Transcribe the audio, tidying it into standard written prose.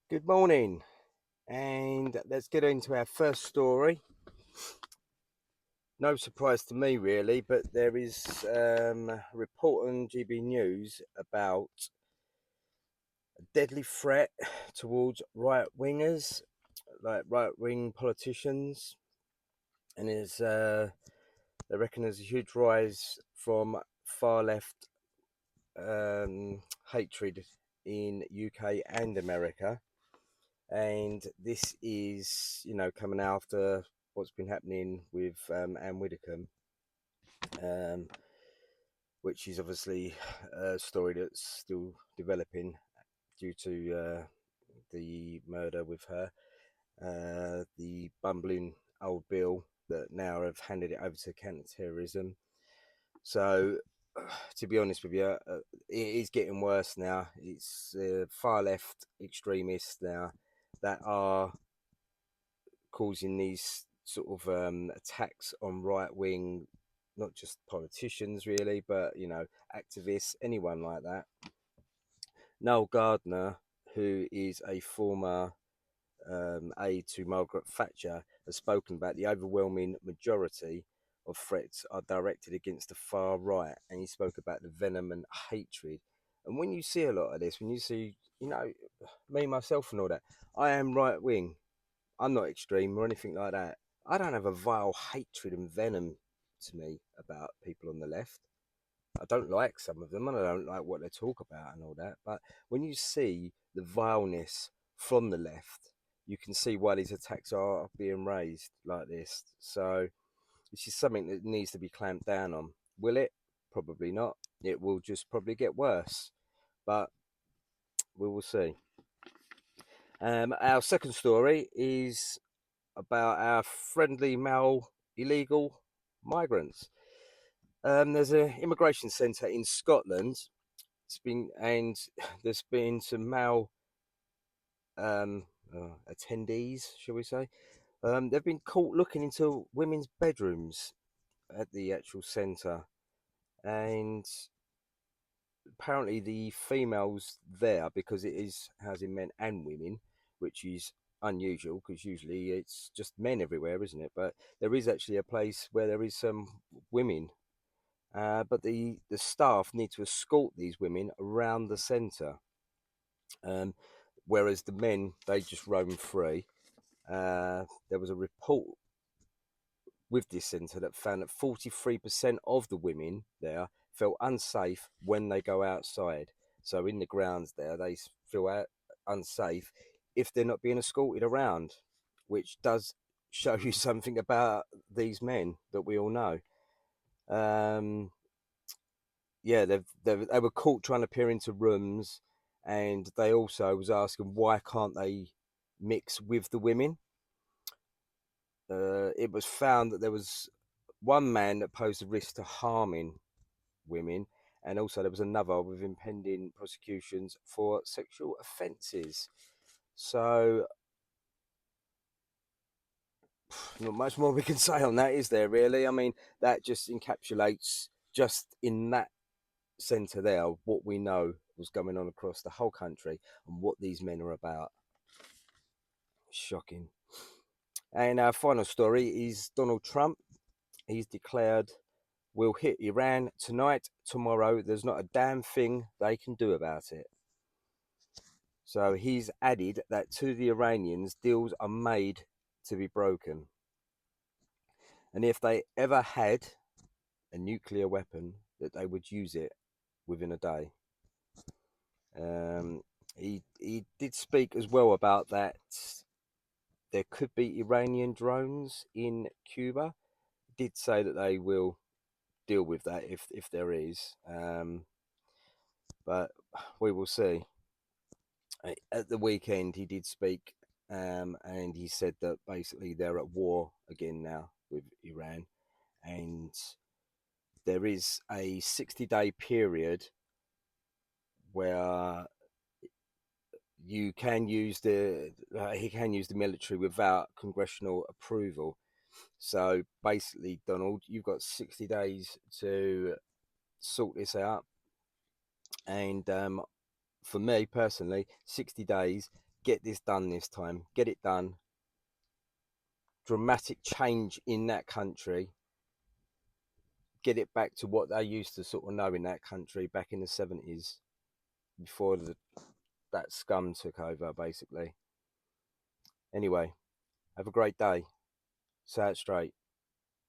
Good morning, and let's get into our first story. No surprise to me, really, but there is a report on GB News about a deadly threat towards right wingers, like right wing politicians, and they reckon there's a huge rise from far left hatred in UK and America. And this is, coming after what's been happening with Anne Widdecombe, um, which is obviously a story that's still developing due to the murder with her, the bumbling old Bill that now have handed it over to counter-terrorism. So, to be honest with you, it is getting worse now. It's far left extremists now that are causing these sort of attacks on right wing, not just politicians really, but activists, anyone like that. Noel Gardner, who is a former aide to Margaret Thatcher, has spoken about the overwhelming majority of threats are directed against the far right, and he spoke about the venom and hatred. And when you see a lot of this, when you see, me myself and all that, I am right wing. I'm not extreme or anything like that. I don't have a vile hatred and venom to me about people on the left. I don't like some of them and I don't like what they talk about and all that. But when you see the vileness from the left, you can see why these attacks are being raised like this. So this is something that needs to be clamped down on. Will it? Probably not. It will just probably get worse. But we will see. Our second story is about our friendly male illegal migrants. There's an immigration centre in Scotland. It's been and there's been some male attendees, shall we say? They've been caught looking into women's bedrooms at the actual centre, and apparently the females there, because it is housing men and women, which is unusual because usually it's just men everywhere, isn't it? But there is actually a place where there is some women, but the staff need to escort these women around the centre, um, whereas the men they just roam free. There was a report with this centre that found that 43% of the women there feel unsafe when they go outside. So in the grounds there, they feel unsafe if they're not being escorted around, which does show you something about these men that we all know. Um, yeah, they were caught trying to peer into rooms, and they also was asking why can't they mix with the women. It was found that there was one man that posed a risk to harming women, and also there was another with impending prosecutions for sexual offences. So, not much more we can say on that, is there? Really? I mean, that just encapsulates just in that centre there what we know was going on across the whole country and what these men are about. Shocking. And our final story is Donald Trump. He's declared we'll hit Iran tonight, tomorrow. There's not a damn thing they can do about it. So he's added that to the Iranians, deals are made to be broken. And if they ever had a nuclear weapon, that they would use it within a day. He did speak as well about that there could be Iranian drones in Cuba. Did say that they will deal with that if there is, but we will see. At the weekend, he did speak, and he said that basically they're at war again now with Iran, and there is a 60-day period where you can use he can use the military without congressional approval. So basically, Donald, you've got 60 days to sort this out, and for me personally, 60 days get this done this time. Get it done. Dramatic change in that country. Get it back to what they used to sort of know in that country back in the 70s before that scum took over, basically. Anyway, have a great day. Say it straight.